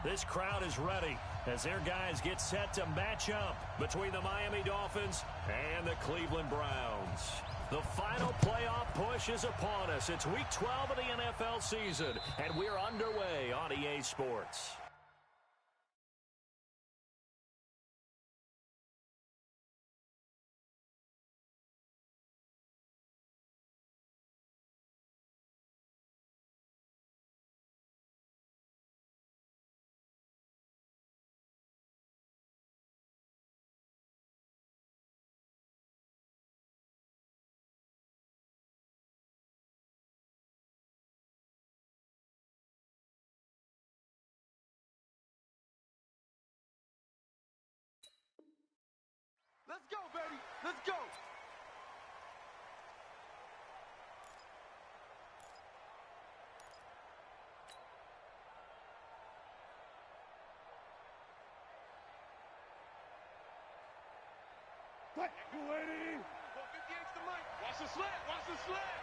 This crowd is ready as their guys get set to match up between the Miami Dolphins and the Cleveland Browns. The final playoff push is upon us. It's Week 12 of the NFL season, and we're underway on EA Sports. Let's go, baby. Let's go. What? 280. 458's the mic. Watch the slant. Watch the slant.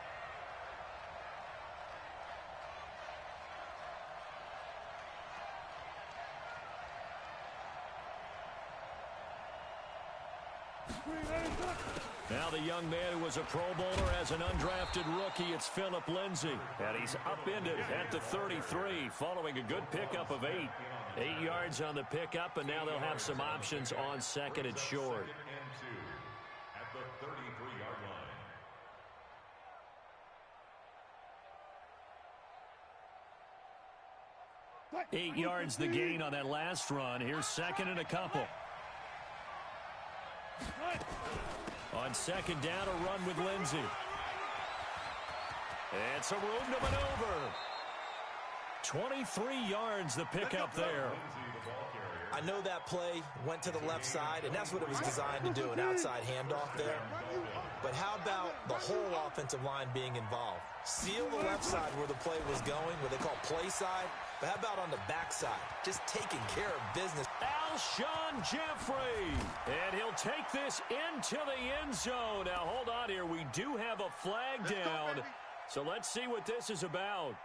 Now the young man who was a Pro Bowler as an undrafted rookie, it's Phillip Lindsay. And he's upended at the 33 following a good pickup of 8. 8 yards on the pickup, and now they'll have some options on second and short. At the 33-yard line. 8 yards the gain on that last run. Here's second and a couple. On second down, a run with Lindsay. And some room to maneuver. 23 yards the pickup there. I know that play went to the left side, and that's what it was designed to do, an outside handoff there. But how about the whole offensive line being involved? Seal the left side where the play was going, what they call play side. But how about on the backside? Just taking care of business. Alshon Jeffrey. And he'll take this into the end zone. Now, hold on here. We do have a flag down. So let's see what this is about.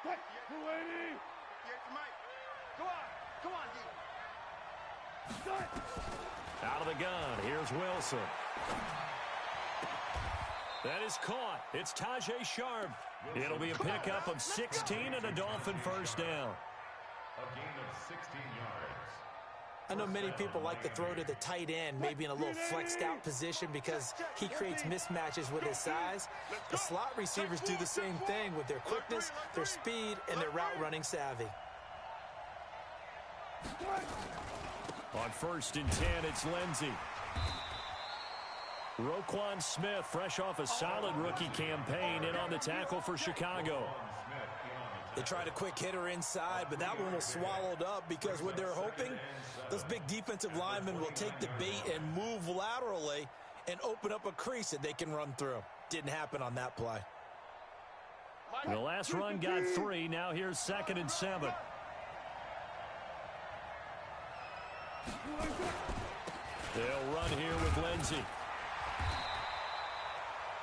What? 280. 58's the mic. Come on. Come on, D. Out of the gun. Here's Wilson. That is caught. It's Tajay Sharp. It'll be a pickup of 16 and a Dolphin first down. A gain of 16 yards. I know many people like to throw to the tight end, maybe in a little flexed out position because he creates mismatches with his size. The slot receivers do the same thing with their quickness, their speed, and their route running savvy. On first and 10, it's Lindsay. Roquan Smith, fresh off a solid rookie campaign, in on the tackle for Chicago. They tried a quick hitter inside, but that one was swallowed up because what they're hoping, those big defensive linemen will take the bait and move laterally and open up a crease that they can run through. Didn't happen on that play. The last run got 3. Now here's second and 7. They'll run here with Lindsay.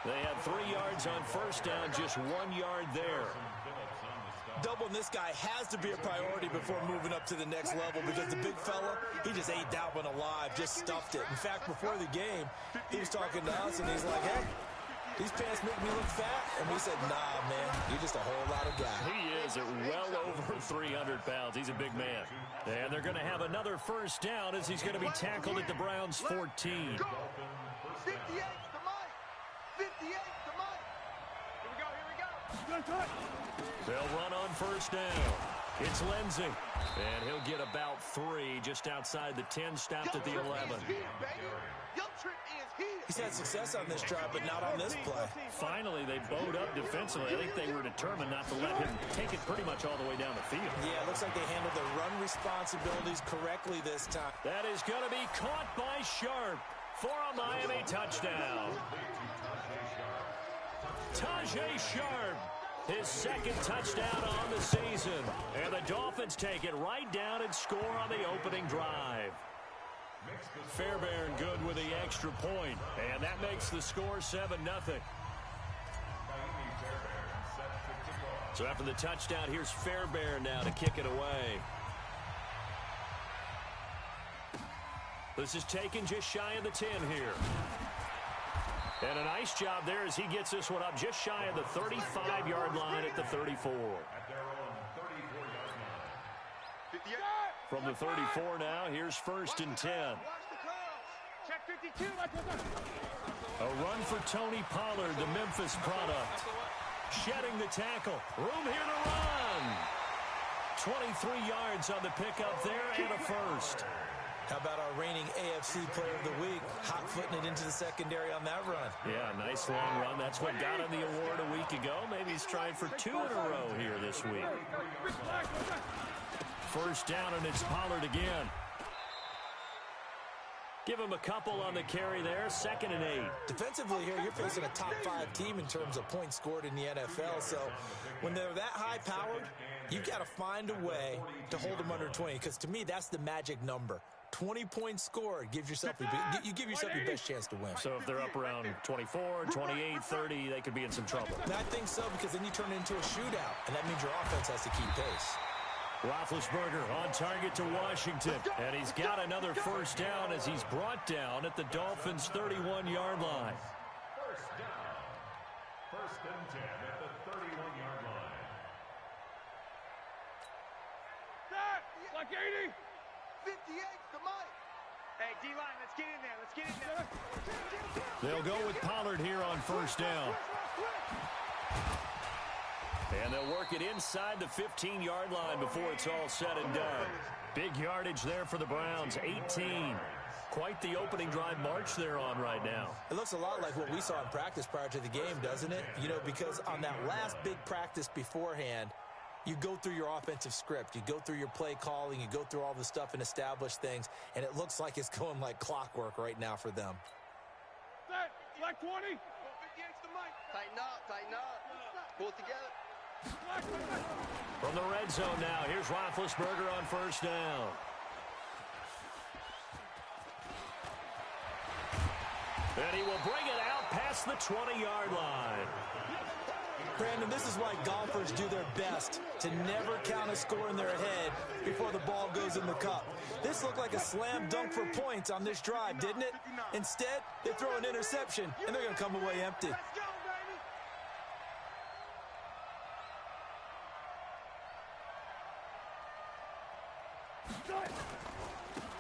They had 3 yards on first down, just 1 yard there. Doubling this guy has to be a priority before moving up to the next level because the big fella, he just ate that one alive, just stuffed it. In fact, before the game, he was talking to us, and he's like, hey, these pants make me look fat. And we said, nah, man, you're just a whole lot of guy. He is at well over 300 pounds. He's a big man. And they're going to have another first down as he's going to be tackled at the Browns' 14. 58's the mic. 58's the mic. Here we go. Here we go. They'll run on first down. It's Lindsay. And he'll get about 3 just outside the 10, stopped at the 11. He's had success on this drive, but not on this play. Finally, they bowed up defensively. I think they were determined not to let him take it pretty much all the way down the field. Yeah, it looks like they handled their run responsibilities correctly this time. That is going to be caught by Sharp for a Miami touchdown. Tajay Sharp, his second touchdown on the season. And the Dolphins take it right down and score on the opening drive. Fairbairn good with the extra point, and that makes the score 7-0. So after the touchdown, here's Fairbairn now to kick it away. This is taken just shy of the 10 here. And a nice job there as he gets this one up just shy of the 35-yard line at the 34. From the 34 now, here's 1st and 10. Check 52. A run for Tony Pollard, the Memphis product. Shedding the tackle. Room here to run. 23 yards on the pickup there and a first. How about our reigning AFC Player of the Week, hot-footing it into the secondary on that run? Yeah, nice long run. That's what got him the award a week ago. Maybe he's trying for 2 in a row here this week. First down, and it's Pollard again. Give him a couple on the carry there. 2nd and 8. Defensively here, you're facing a top 5 team in terms of points scored in the NFL. So when they're that high-powered, you've got to find a way to hold them under 20. Because to me, that's the magic number. 20 points scored gives yourself you give yourself your best chance to win. So if they're up around 24, 28, 30, they could be in some trouble. And I think so, because then you turn it into a shootout, and that means your offense has to keep pace. Roethlisberger on target to Washington, and he's got another first down as he's brought down at the Dolphins' 31-yard line. First down. 1st and 10 at the 31-yard line. Like 80. 58 to Mike. Hey, D-line, let's get in there. Let's get in there. They'll go with Pollard here on first down. And they'll work it inside the 15-yard line before it's all said and done. Big yardage there for the Browns, 18. Quite the opening drive march they're on right now. It looks a lot like what we saw in practice prior to the game, doesn't it? You know, because on that last big practice beforehand, you go through your offensive script. You go through your play calling. You go through all the stuff and establish things. And it looks like it's going like clockwork right now for them. Set. Like 20. 58 to Mike. Tighten up. Tighten up. Pull it together. From the red zone now, here's Roethlisberger on first down. And he will bring it out past the 20-yard line. Brandon, this is why golfers do their best to never count a score in their head before the ball goes in the cup. This looked like a slam dunk for points on this drive, didn't it? Instead, they throw an interception, and they're going to come away empty.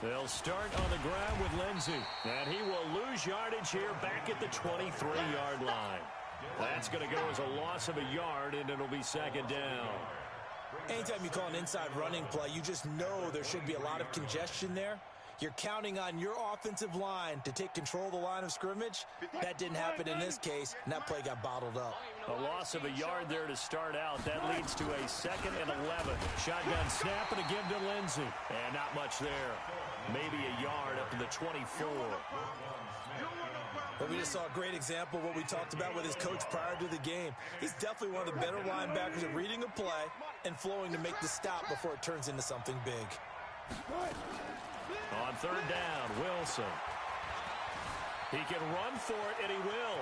They'll start on the ground with Lindsey, and he will lose yardage here back at the 23-yard line. That's going to go as a loss of a yard, and it'll be 2nd down. Anytime you call an inside running play, you just know there should be a lot of congestion there. You're counting on your offensive line to take control of the line of scrimmage. That didn't happen in this case, and that play got bottled up. A loss of a yard there to start out. That leads to a 2nd and 11. Shotgun snap and again to Lindsey. And not much there. Maybe a yard up to the 24. But we just saw a great example of what we talked about with his coach prior to the game. He's definitely one of the better linebackers at reading a play and flowing to make the stop before it turns into something big. On 3rd down, Wilson. He can run for it, and he will.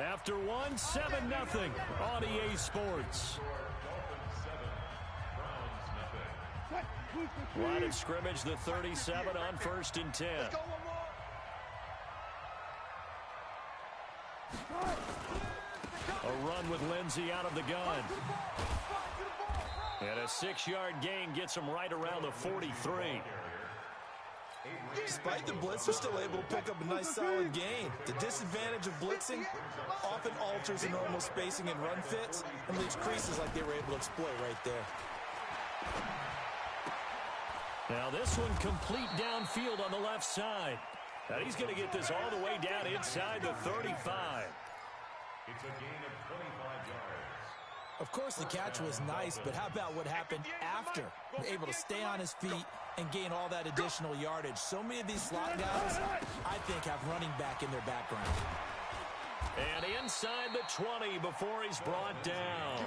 After 7-0 on EA Sports. Line of scrimmage, the 37 on 1st and 10. A run with Lindsey out of the gun. And a 6-yard gain gets him right around the 43. Despite the blitz, they're still able to pick up a nice solid gain. The disadvantage of blitzing often alters the normal spacing and run fits and leaves creases like they were able to exploit right there. Now this one complete downfield on the left side. Now he's going to get this all the way down inside the 35. It's a gain of 25 yards. Of course, the catch was nice, but how about what happened after? Able to stay on his feet and gain all that additional yardage. So many of these slot guys, I think, have running back in their background. And inside the 20 before he's brought down.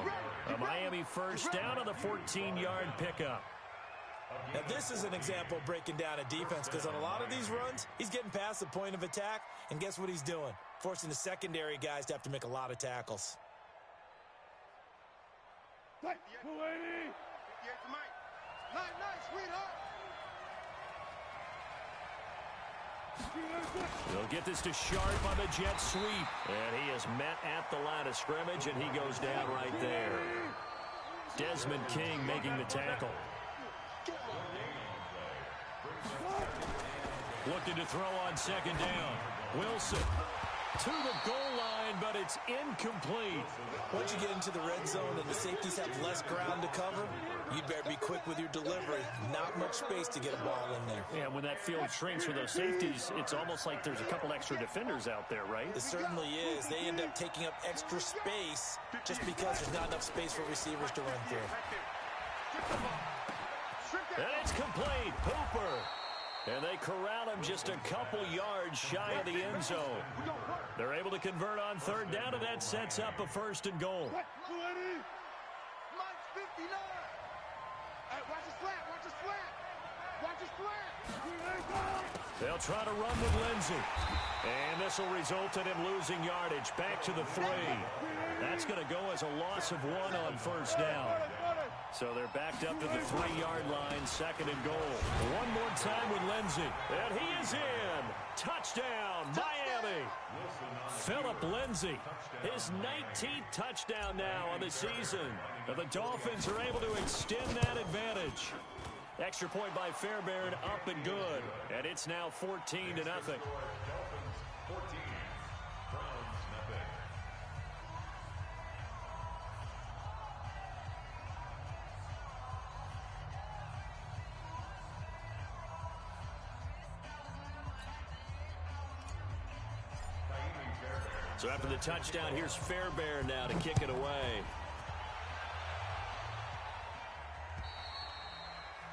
A Miami first down on the 14-yard pickup. Now, this is an example of breaking down a defense, because on a lot of these runs, he's getting past the point of attack, and guess what he's doing? forcing the secondary guys to have to make a lot of tackles. 280. 58 to Mike. Nice, sweetheart. They'll get this to Sharp on the jet sweep. And he is met at the line of scrimmage, and he goes down right there. Desmond King making the tackle. Looking to throw on second down. Wilson to the goal line, but it's incomplete. Once you get into the red zone and the safeties have less ground to cover, you'd better be quick with your delivery. Not much space to get a ball in there. Yeah, when that field shrinks for those safeties, it's almost like there's a couple extra defenders out there, right? It certainly is. They end up taking up extra space just because there's not enough space for receivers to run through. And it's complete. Hooper. And they corral him just a couple yards shy of the end zone. They're able to convert on third down, and that sets up a first and goal. Mike's 59. Hey, watch his flat. Watch his flat. They'll try to run with Lindsey. And this will result in him losing yardage. Back to the 3. That's going to go as a loss of 1 on first down. So they're backed up to the 3-yard line, second and goal. One more time with Lindsey. And he is in. Touchdown, Miami. Philip Lindsey, his 19th touchdown now on the season. And the Dolphins are able to extend that advantage. Extra point by Fairbairn, up and good. And it's now 14-0. So after the touchdown, here's Fairbairn now to kick it away.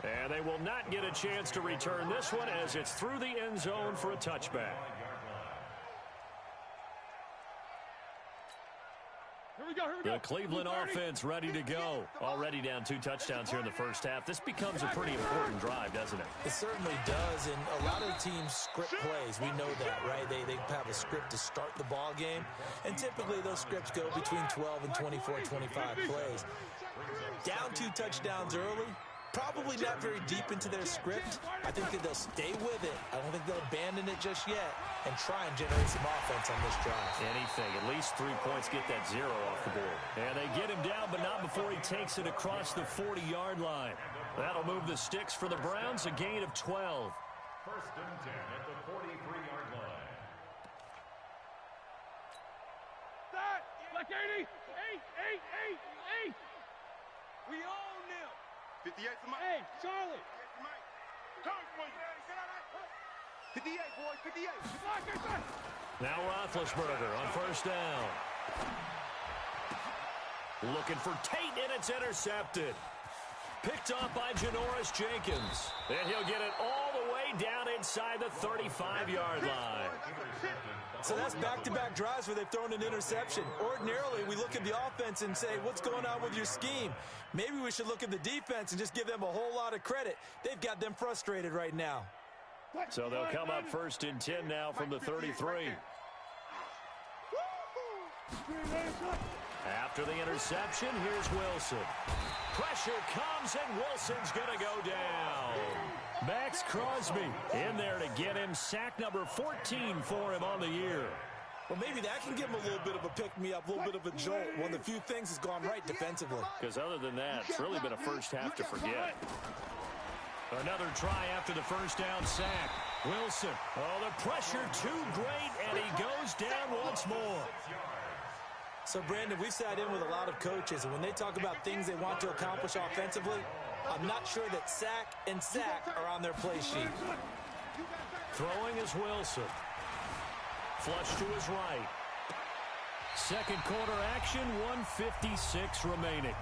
And they will not get a chance to return this one as it's through the end zone for a touchback. The Cleveland offense ready to go. Already down 2 touchdowns here in the first half. This becomes a pretty important drive, doesn't it? It certainly does, and a lot of teams script plays. We know that, right? They have a script to start the ball game, and typically those scripts go between 12 and 24, 25 plays. Down 2 touchdowns early, probably not very deep into their script. I think that they'll stay with it. I don't think they'll abandon it just yet and try and generate some offense on this drive. Anything. At least 3 points, get that 0 off the board. And they get him down, but not before he takes it across the 40-yard line. That'll move the sticks for the Browns, a gain of 12. First and 10 at the 43-yard line. Start! Like 80! 8! We own them. 58 to Mike. Hey, Charlie! 58 to Mike. Come for you. 58, boys, 58. Now Roethlisberger on first down. Looking for Tate, and it's intercepted. Picked off by Janoris Jenkins. And he'll get it all the way down inside the 35-yard line. So that's back-to-back drives where they've thrown an interception. Ordinarily, we look at the offense and say, what's going on with your scheme? Maybe we should look at the defense and just give them a whole lot of credit. They've got them frustrated right now. So they'll come up first and 10 now from the 33. After the interception, here's Wilson. Pressure comes, and Wilson's going to go down. Max Crosby in there to get him sack number 14 for him on the year. Well, maybe that can give him a little bit of a pick-me-up, a little bit of a jolt. One of the few things has gone right defensively. Because other than that, it's really been a first half to forget. Another try after the first down sack. Wilson. Oh, the pressure too great, and he goes down once more. So, Brandon, we've sat in with a lot of coaches, and when they talk about things they want to accomplish offensively, I'm not sure that sack and sack are on their play sheet. Throwing is Wilson. Flush to his right. Second quarter action, 1:56 remaining.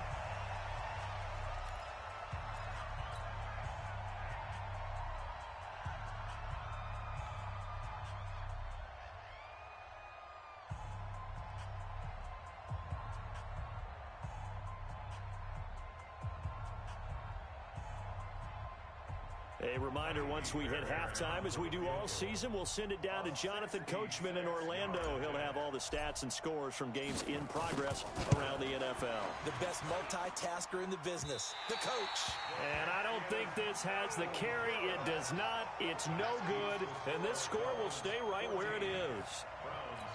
A reminder, once we hit halftime, as we do all season, we'll send it down to Jonathan Coachman in Orlando. He'll have all the stats and scores from games in progress around the NFL. The best multitasker in the business, the coach. And I don't think this has the carry. It does not. It's no good. And this score will stay right where it is.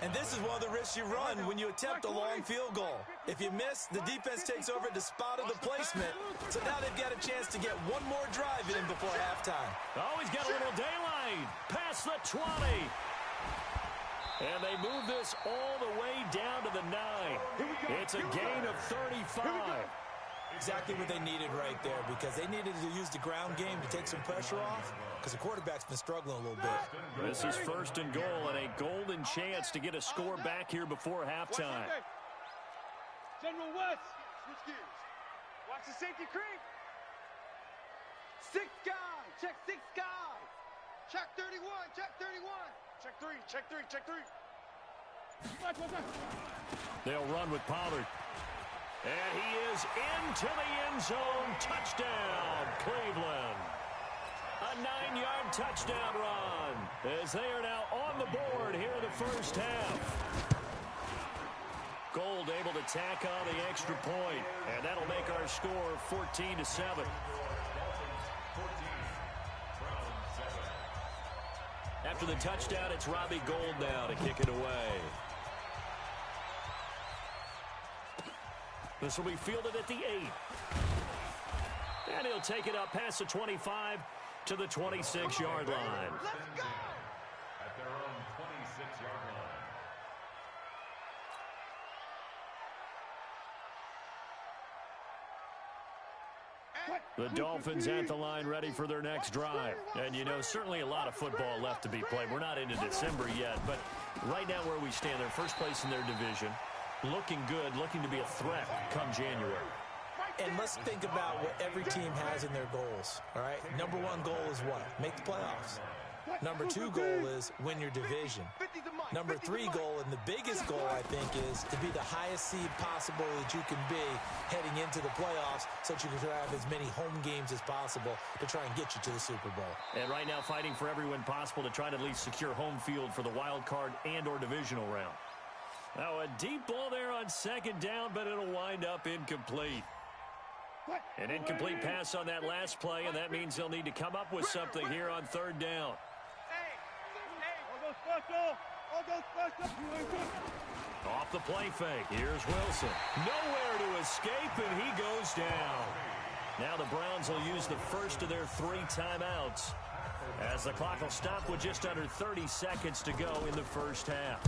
And this is one of the risks you run when you attempt a long field goal. If you miss, the defense takes over at the spot of the placement. So now they've got a chance to get one more drive in before halftime. Oh, he's got a little daylight. Past the 20. And they move this all the way down to the 9. It's a gain of 35. Exactly what they needed right there, because they needed to use the ground game to take some pressure off, because the quarterback's been struggling a little bit. This is 1st and goal, and a golden chance to get a score back here before halftime. General West. Switch gears. Watch the safety creep. 6 guy. Check 6 guy. Check 31. Check 31. Check 3. Check 3. Check 3. They'll run with Pollard. And he is into the end zone. Touchdown, Cleveland. A 9-yard touchdown run as they are now on the board here in the first half. Gold able to tack on the extra point, and that'll make our score 14-7. After the touchdown, it's Robbie Gould now to kick it away. This will be fielded at the 8. And he'll take it up past the 25 to the 26-yard line. Let's go! At their own 26-yard line. The Dolphins at the line ready for their next drive. And, you know, certainly a lot of football left to be played. We're not into December yet, but right now where we stand, they're first place in their division. Looking good, looking to be a threat come January. And let's think about what every team has in their goals, all right? Number 1 goal is what? Make the playoffs. Number 2 goal is win your division. Number 3 goal, and the biggest goal, I think, is to be the highest seed possible that you can be heading into the playoffs so that you can have as many home games as possible to try and get you to the Super Bowl. And right now fighting for every win possible to try to at least secure home field for the wild card and or divisional round. Now a deep ball there on 2nd down, but it'll wind up incomplete. An incomplete pass on that last play, and that means they'll need to come up with something here on 3rd down. Off the play fake. Here's Wilson. Nowhere to escape, and he goes down. Now the Browns will use the first of their 3 timeouts, as the clock will stop with just under 30 seconds to go in the first half.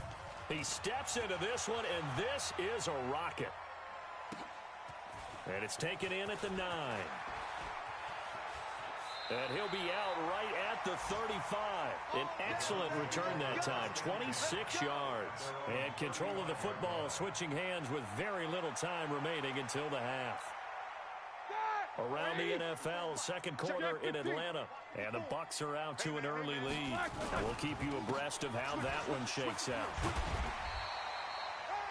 He steps into this one, and this is a rocket. And it's taken in at the 9. And he'll be out right at the 35. An excellent return that time, 26 yards. And control of the football switching hands with very little time remaining until the half. Around the NFL, 2nd quarter in Atlanta. And the Bucs are out to an early lead. And we'll keep you abreast of how that one shakes out.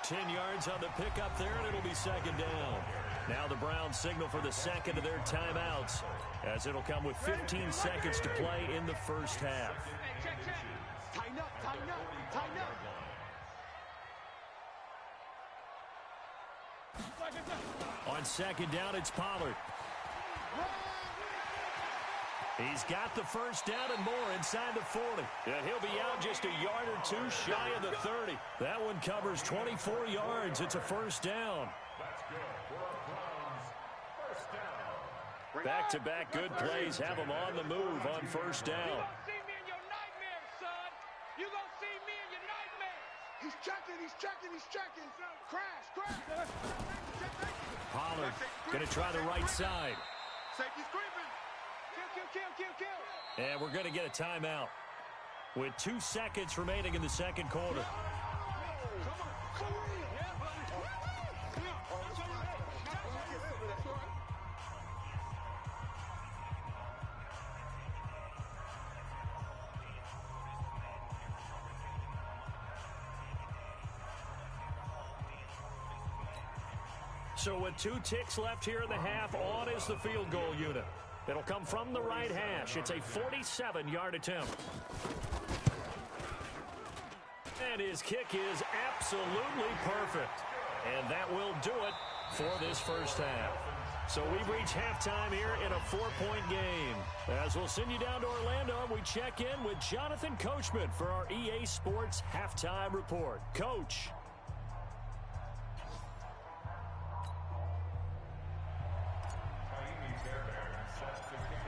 10 yards on the pickup there, and it'll be 2nd down. Now the Browns signal for the 2nd of their timeouts, as it'll come with 15 seconds to play in the first half. Tighten up, tighten up, tighten up. On 2nd down, it's Pollard. He's got the first down and more inside the 40. And he'll be out just a yard or 2 shy of the 30. That one covers 24 yards. It's a first down. That's good for our Browns. First down. Back-to-back good plays have them on the move on first down. You gonna see me in your nightmares, son. You gonna see me in your nightmares. He's checking, he's checking, he's checking. Crash, crash. Pollard going to try the right side. Safety's creeping. Kill. And we're going to get a timeout with 2 seconds remaining in the 2nd quarter. So with 2 ticks left here in the half, on is the field goal unit. It'll come from the right hash. It's a 47-yard attempt. And his kick is absolutely perfect. And that will do it for this first half. So we've reached halftime here in a 4-point game. As we'll send you down to Orlando, we check in with Jonathan Coachman for our EA Sports Halftime Report. Coach.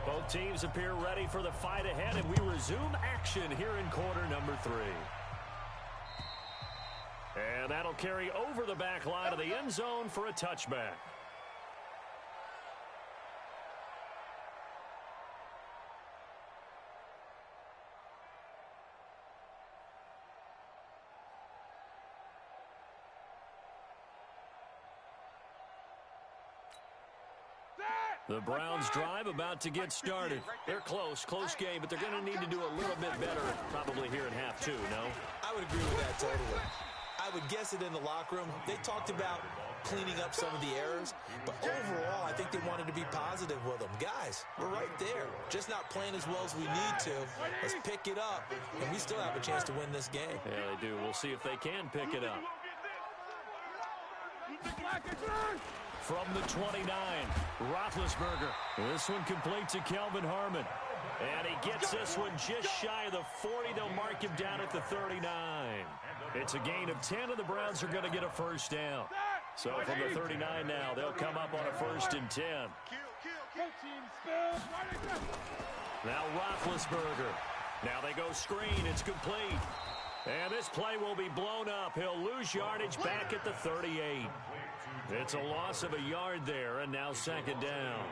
Both teams appear ready for the fight ahead, and we resume action here in quarter number 3. And that'll carry over the back line of the end zone for a touchback. The Browns drive about to get started. They're close game, but they're going to need to do a little bit better probably here in half 2, no? I would agree with that totally. I would guess it in the locker room. They talked about cleaning up some of the errors, but overall, I think they wanted to be positive with them. Guys, we're right there. Just not playing as well as we need to. Let's pick it up, and we still have a chance to win this game. Yeah, they do. We'll see if they can pick it up. From the 29, Roethlisberger. This one complete to Kelvin Harmon. And he gets this one just shy of the 40. They'll mark him down at the 39. It's a gain of 10, and the Browns are going to get a first down. So from the 39 now, they'll come up on a 1st and 10. Now Roethlisberger. Now they go screen. It's complete. And this play will be blown up. He'll lose yardage back at the 38. It's a loss of a yard there, and now 2nd down.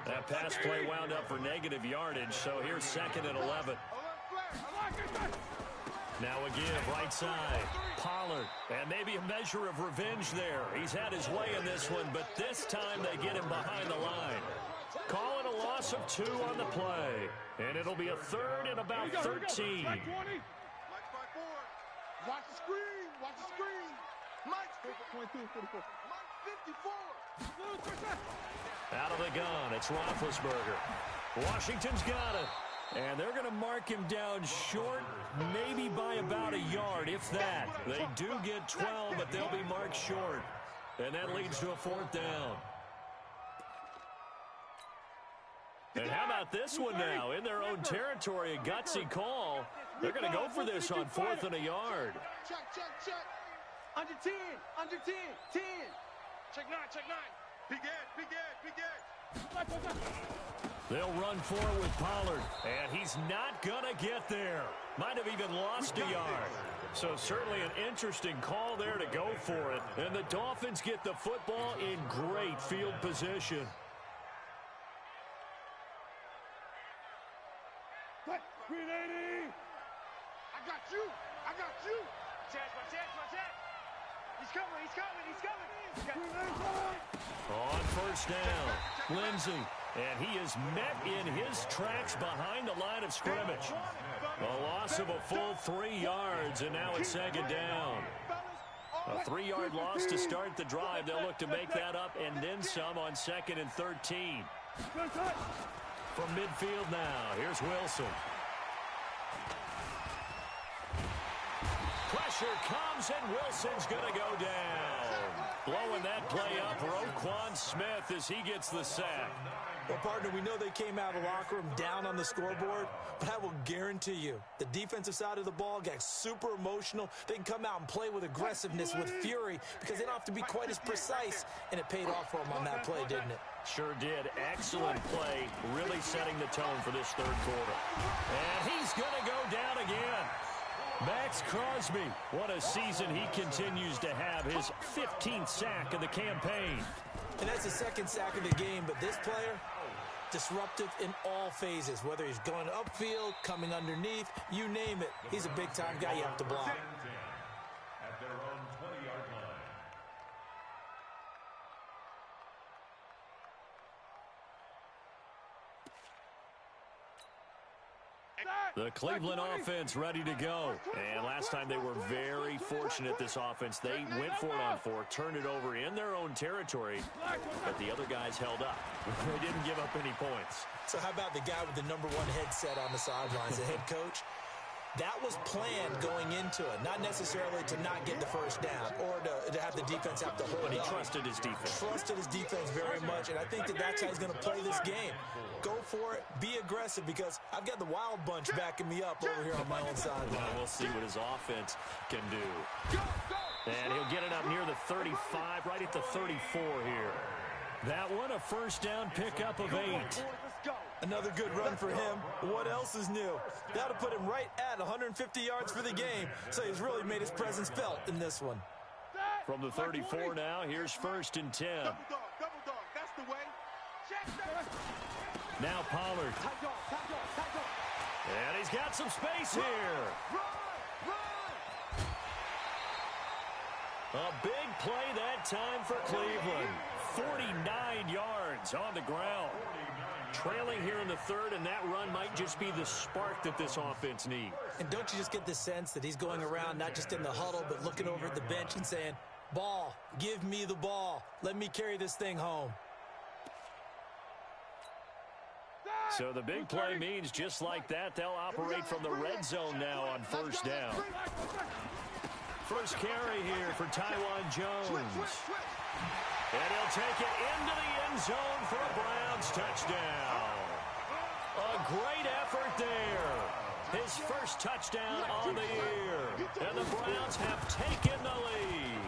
That pass play wound up for negative yardage, so here's 2nd and 11. Now a give, right side. Pollard, and maybe a measure of revenge there. He's had his way in this one, but this time they get him behind the line. Call it a loss of 2 on the play, and it'll be a 3rd and about 13. Watch the screen. Watch the screen. Mike's 54. Mike's 54. Out of the gun, it's Roethlisberger. Washington's got it. And they're going to mark him down short, maybe by about a yard, if that. They do get 12, but they'll be marked short. And that leads to a 4th down. And how about this one now? In their own territory, a gutsy call. They're going to go for this on 4th and a yard. Check. Under 10. Under 10. 10. Check 9. Big Ed. They'll run forward with Pollard, and he's not going to get there. Might have even lost a yard. So certainly an interesting call there to go for it. And the Dolphins get the football in great field position. Grenade! I got you! Watch that! He's coming! On 1st down, Lindsey, and he is met in his tracks behind the line of scrimmage. A loss of a full 3 yards, and now it's 2nd down. A 3-yard loss to start the drive. They'll look to make that up and then some on 2nd and 13. From midfield now, here's Wilson. Pressure comes, and Wilson's going to go down. Blowing that play up, Roquan Smith, as he gets the sack. Well, partner, we know they came out of the locker room down on the scoreboard, but I will guarantee you the defensive side of the ball got super emotional. They can come out and play with aggressiveness, with fury, because they don't have to be quite as precise, and it paid off for them on that play, didn't it? Sure did. Excellent play, really setting the tone for this 3rd quarter. And he's going to go down again. Max Crosby, what a season he continues to have, his 15th sack of the campaign. And that's the 2nd sack of the game, but this player, disruptive in all phases, whether he's going upfield, coming underneath, you name it. He's a big-time guy you have to block. At their own 20-yard line. The Cleveland offense ready to go. And last time they were very fortunate, this offense. They went for it on 4, turned it over in their own territory, but the other guys held up. They didn't give up any points. So how about the guy with the #1 headset on the sidelines, the head coach? That was planned going into it, not necessarily to not get the first down or to have the defense have to hold But he up. trusted his defense. Trusted his defense very much, and I think that's how he's going to play this game. Go for it, be aggressive, because I've got the wild bunch backing me up over here on my own sideline. Well, we'll see what his offense can do. And he'll get it up near the 35, right at the 34 here. That one, a first down pickup of 8. Another good run for him. What else is new? That'll put him right at 150 yards for the game, so he's really made his presence felt in this one. From the 34 now, here's 1st and 10. Double dog, that's the way. Now Pollard. And he's got some space here. A big play that time for Cleveland. 49 yards on the ground. Trailing here in the 3rd, and that run might just be the spark that this offense needs. And don't you just get the sense that he's going around not just in the huddle, but looking over at the bench and saying, ball, give me the ball. Let me carry this thing home. So the big play means just like that, they'll operate from the red zone now on 1st down. First carry here for Tywan Jones. And he'll take it into the end zone for a Browns touchdown. A great effort there. His first touchdown on the year. And the Browns have taken the lead.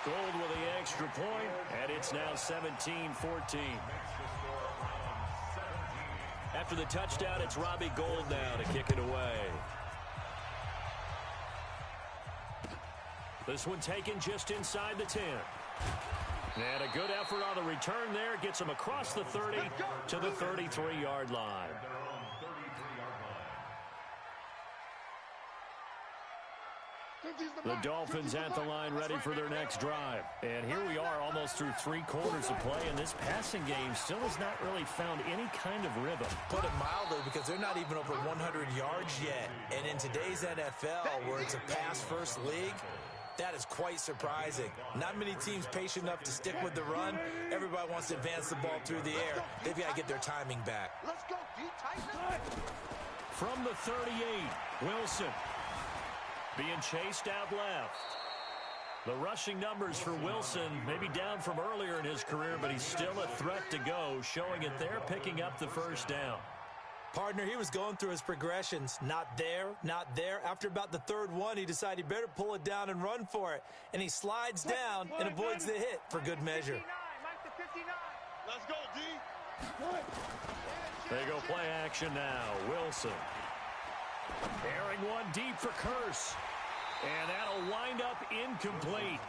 Gold with the extra point, and it's now 17-14. After the touchdown, it's Robbie Gould now to kick it away. This one taken just inside the 10. And a good effort on the return there. Gets him across the 30 to the 33-yard line. The Dolphins at the line ready for their next drive. And here we are almost through 3 quarters of play, and this passing game still has not really found any kind of rhythm. Put it mildly, because they're not even over 100 yards yet. And in today's NFL, where it's a pass-first league, that is quite surprising. Not many teams patient enough to stick with the run. Everybody wants to advance the ball through the air. They've got to get their timing back. Let's go, From the 38, Wilson being chased out left. The rushing numbers for Wilson maybe down from earlier in his career, but he's still a threat to go, showing it there, picking up the first down. Partner, he was going through his progressions. Not there, not there. After about the 3rd one, he decided he better pull it down and run for it. And he slides down and avoids the hit for good measure. Let's go, D. They go play action now. Wilson. Airing one deep for Curse. And that'll wind up incomplete.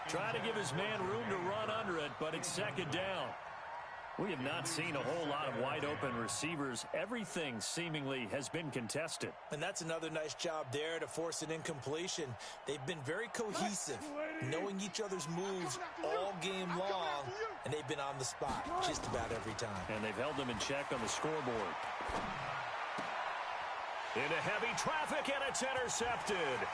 Try to give his man room to run under it, but it's 2nd down. We have not seen a whole lot of wide-open receivers. Everything seemingly has been contested. And that's another nice job there to force an incompletion. They've been very cohesive, knowing each other's moves all game long, and they've been on the spot just about every time. And they've held them in check on the scoreboard. Into heavy traffic, and it's intercepted.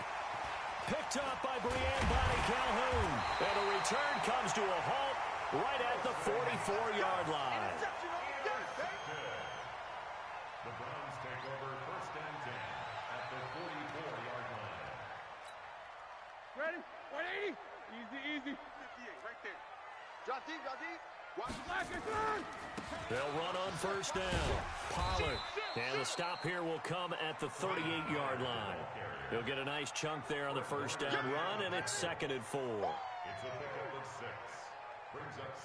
Picked up by Breanne Bonnie Calhoun. And a return comes to a halt right at the 44-yard line. The Browns take over 1st and 10 at the 44-yard line. Ready? 180. Easy. 58, right there. Drop deep. Watch They'll run on 1st down. Pollard. And the stop here will come at the 38-yard line. He'll get a nice chunk there on the 1st down run, and it's 2nd and 4. It's a pickup of 6. Brings up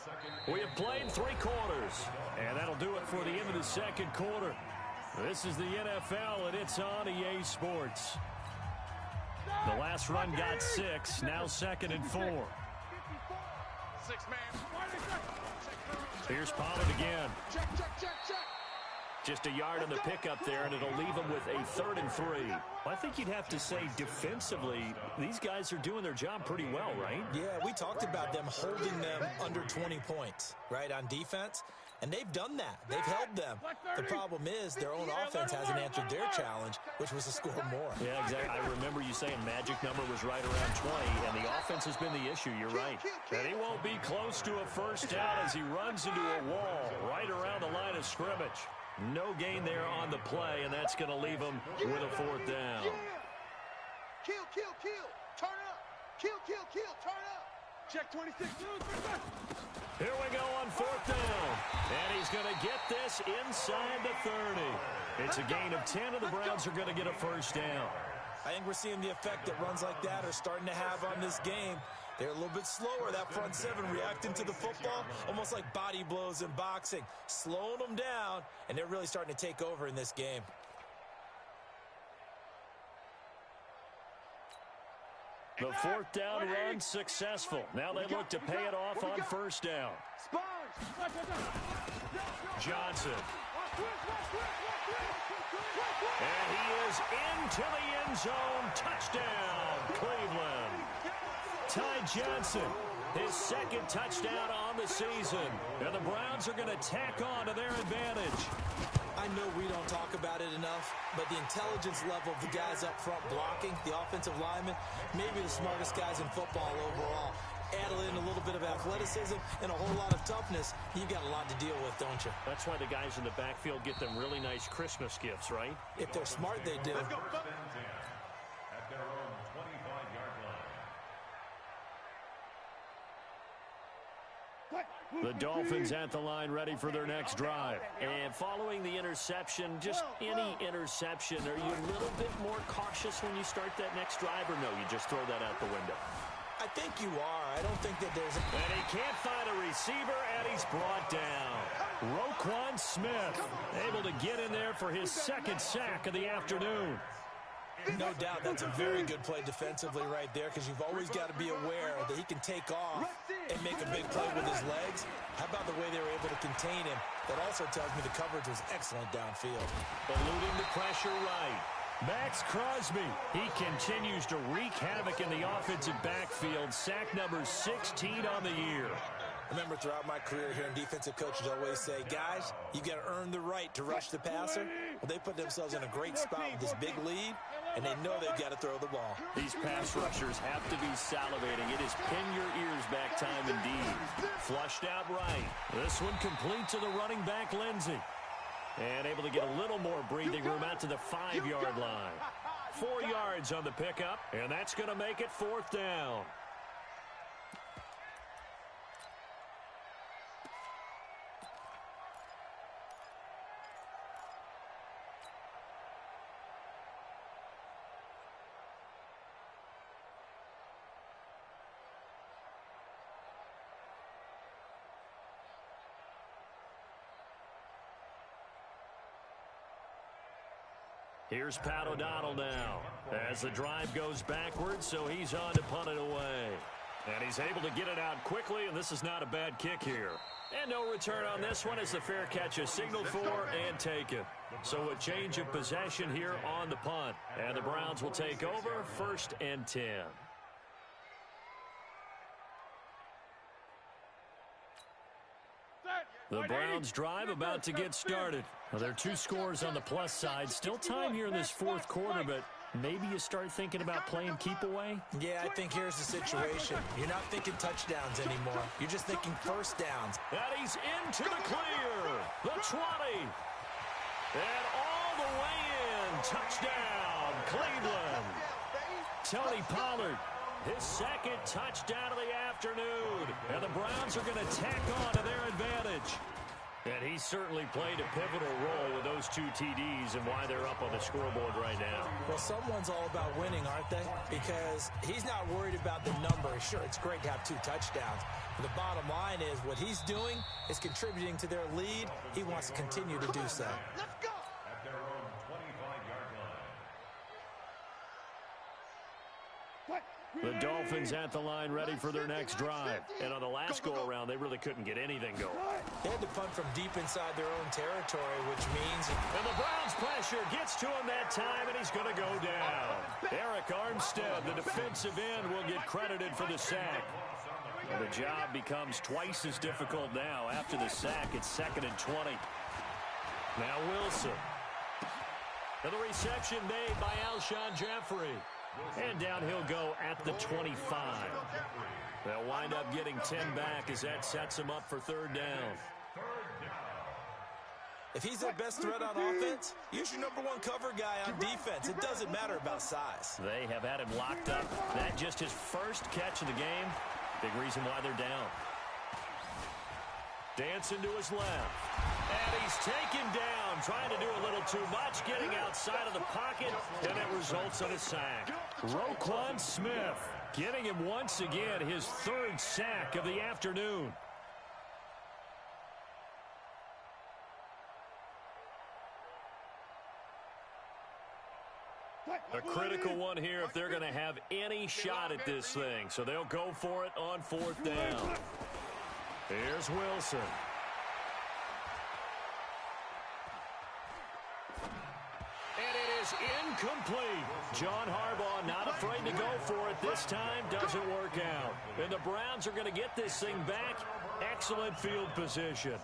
2nd. We have played 3 quarters, and that'll do it for the end of the 2nd quarter. This is the NFL, and it's on EA Sports. The last run got 6, now 2nd and 4. 6 man. Here's Pollard again. Check. Just a yard on the pickup there, and it'll leave them with a 3rd and 3. Well, I think you'd have to say defensively, these guys are doing their job pretty well, right? Yeah, we talked about them holding them under 20 points, right, on defense. and they've done that. They've held them. The problem is their own offense hasn't answered their challenge, which was to score more. Yeah, exactly. I remember you saying magic number was right around 20, and the offense has been the issue. You're right. And he won't be close to a first down as he runs into a wall right around the line of scrimmage. No gain there on the play, and that's going to leave him with a fourth down. Kill, kill, kill. Turn up. Kill, kill, kill. Turn up. Check 26. Here we go on fourth down. And he's going to get this inside the 30. It's a gain of 10, and the Browns are going to get a first down. I think we're seeing the effect that runs like that are starting to have on this game. They're a little bit slower, that front seven, reacting to the football, almost like body blows in boxing, slowing them down, and they're really starting to take over in this game. The fourth down run successful. Now they look to pay it off on first down. Johnson. And he is into the end zone. Touchdown, Cleveland. Ty Johnson, his second touchdown on the season. And the Browns are going to tack on to their advantage. I know we don't talk about it enough, but the intelligence level of the guys up front blocking, the offensive linemen, maybe the smartest guys in football overall. Add in a little bit of athleticism and a whole lot of toughness, you've got a lot to deal with, don't you? That's why the guys in the backfield get them really nice Christmas gifts, right? If they're smart, they do. At their own 25-yard line. The Dolphins at the line, ready for their next drive. And following the interception, just any interception, are you a little bit more cautious when you start that next drive, or no, you just throw that out the window? I think you are. I don't think that there's... And he can't find a receiver, and he's brought down. Roquan Smith able to get in there for his second sack of the afternoon. No doubt that's a very good play defensively right there, because you've always got to be aware that he can take off and make a big play with his legs. How about the way they were able to contain him? That also tells me the coverage was excellent downfield. Eluding the pressure right. Max Crosby, he continues to wreak havoc in the offensive backfield. Sack number 16 on the year. Remember, throughout my career here, defensive coaches always say, guys, you got to earn the right to rush the passer. Well, they put themselves in a great spot with this big lead, and they know they've got to throw the ball. These pass rushers have to be salivating. It is pin your ears back time indeed. Flushed out right. This one complete to the running back, Lindsey. And able to get a little more breathing room out to the 5-yard line. 4 yards on the pickup, and that's going to make it fourth down. Here's Pat O'Donnell now as the drive goes backwards, so he's on to punt it away. And he's able to get it out quickly, and this is not a bad kick here. And no return on this one as the fair catch is signaled for and taken. So a change of possession here on the punt. And the Browns will take over, 1st and 10. The Browns drive about to get started. Well, there are 2 scores on the plus side. Still time here in this fourth quarter, but maybe you start thinking about playing keep away? Yeah, I think here's the situation. You're not thinking touchdowns anymore. You're just thinking first downs. And he's into the clear. The 20. And all the way in. Touchdown, Cleveland. Tony Pollard, his second touchdown of the afternoon. And the Browns are going to tack on to their advantage. And he certainly played a pivotal role with those 2 TDs and why they're up on the scoreboard right now. Well, someone's all about winning, aren't they? Because he's not worried about the number. Sure, it's great to have 2 touchdowns. But the bottom line is what he's doing is contributing to their lead. He wants to continue to do so. Let's go. At their own 25-yard line. The Dolphins at the line ready for their next drive. And on the last go-around, they really couldn't get anything going. They had to punt from deep inside their own territory, which means... And the Browns pressure gets to him that time, and he's going to go down. Eric Armstead, the defensive end, will get credited for the sack. Well, the job becomes twice as difficult now. After the sack, it's 2nd and 20. Now Wilson. And the reception made by Alshon Jeffrey. And down he'll go at the 25. They'll wind up getting 10 back as that sets him up for 3rd down. If he's their best threat on offense, use your #1 cover guy on defense. It doesn't matter about size. They have had him locked up. That just his first catch of the game. Big reason why they're down. Dancing to his left. And he's taken down, trying to do a little too much, getting outside of the pocket, and it results in a sack. Roquan Smith getting him once again his 3rd sack of the afternoon. A critical one here if they're going to have any shot at this thing. So they'll go for it on 4th down. Here's Wilson. And it is incomplete. John Harbaugh not afraid to go for it. This time doesn't work out. And the Browns are going to get this thing back. Excellent field position.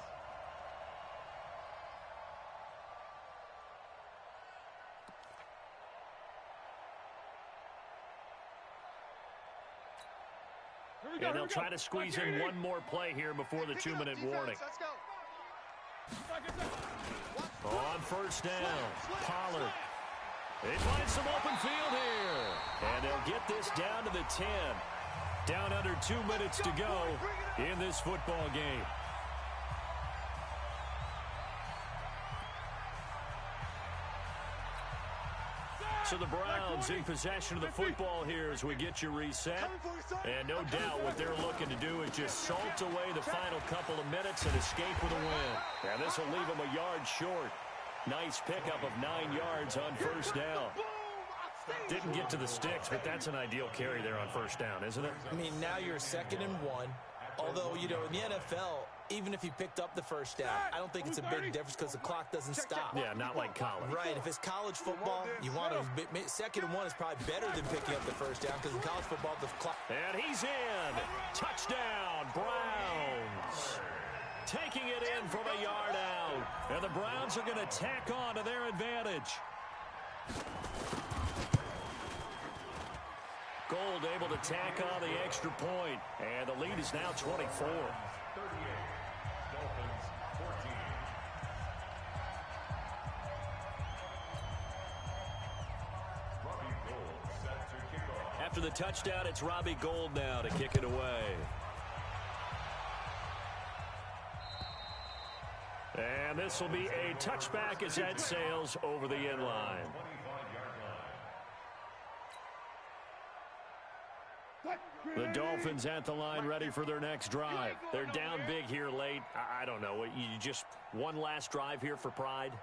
And they'll try to squeeze in one more play here before the 2-minute warning. On 1st down, Pollard. They find some open field here. And they'll get this down to the 10. Down under 2 minutes to go in this football game. So the Browns in possession of the football here as we get you reset. And no doubt what they're looking to do is just salt away the final couple of minutes and escape with a win. And this will leave them a yard short. Nice pickup of 9 yards on 1st down. Didn't get to the sticks, but that's an ideal carry there on 1st down, isn't it? I mean, now you're 2nd and 1. Although, you know, in the NFL, even if you picked up the 1st down, I don't think it's a big difference because the clock doesn't stop. Yeah, not like college. Right. If it's college football, you want to 2nd and 1 is probably better than picking up the 1st down because in college football, the clock. And he's in. Touchdown, Browns. Taking it in from a yard out. And the Browns are going to tack on to their advantage. Gold able to tack on the extra point. And the lead is now 24. 38. Dolphins 14. Robbie Gould set to kick off. After the touchdown, it's Robbie Gould now to kick it away. And this will be a touchback as that sails over the end line. The Dolphins at the line ready for their next drive. They're down big here late. I don't know. You just one last drive here for pride?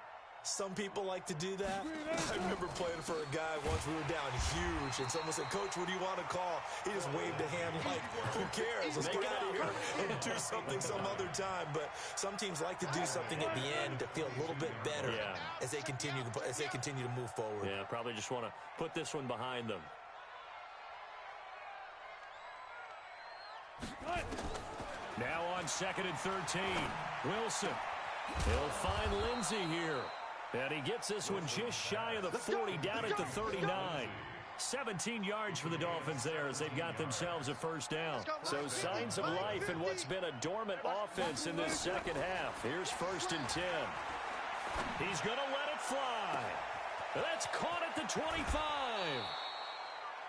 Some people like to do that. I remember playing for a guy once. We were down huge, and someone said, "Coach, what do you want to call?" He just waved a hand like, "Who cares? Let's get out of here and do something some other time." But some teams like to do something at the end to feel a little bit better as they continue to move forward. Yeah, probably just want to put this one behind them. Now on 2nd and 13, Wilson. He'll find Lindsey here. And he gets this one just shy of the 40, down at the 39. 17 yards for the Dolphins there as they've got themselves a 1st down. So signs of life in what's been a dormant offense in this second half. Here's 1st and 10. He's going to let it fly. That's caught at the 25.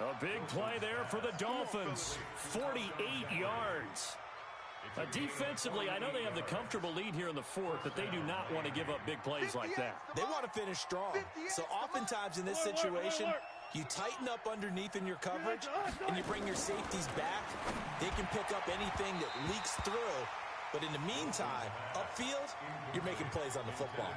A big play there for the Dolphins. 48 yards. Defensively, I know they have the comfortable lead here in the 4th, but they do not want to give up big plays like that. They want to finish strong. So oftentimes in this situation, you tighten up underneath in your coverage, and you bring your safeties back. They can pick up anything that leaks through. But in the meantime, upfield, you're making plays on the football.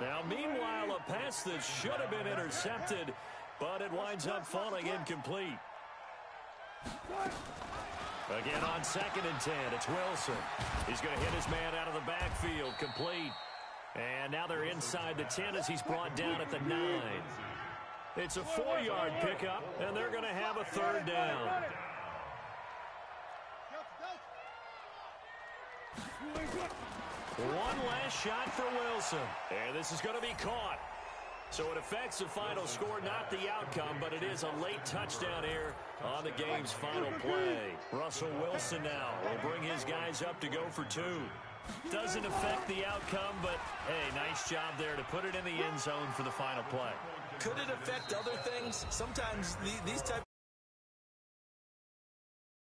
Now, meanwhile, a pass that should have been intercepted, but it winds up falling incomplete. Again on 2nd and 10, it's Wilson. He's going to hit his man out of the backfield, complete. And now they're inside the 10 as he's brought down at the 9. It's a 4-yard pickup, and they're going to have a 3rd down. One last shot for Wilson. And this is going to be caught. So it affects the final score, not the outcome, but it is a late touchdown here on the game's final play. Russell Wilson now will bring his guys up to go for two. Doesn't affect the outcome, but, hey, nice job there to put it in the end zone for the final play. Could it affect other things? Sometimes these types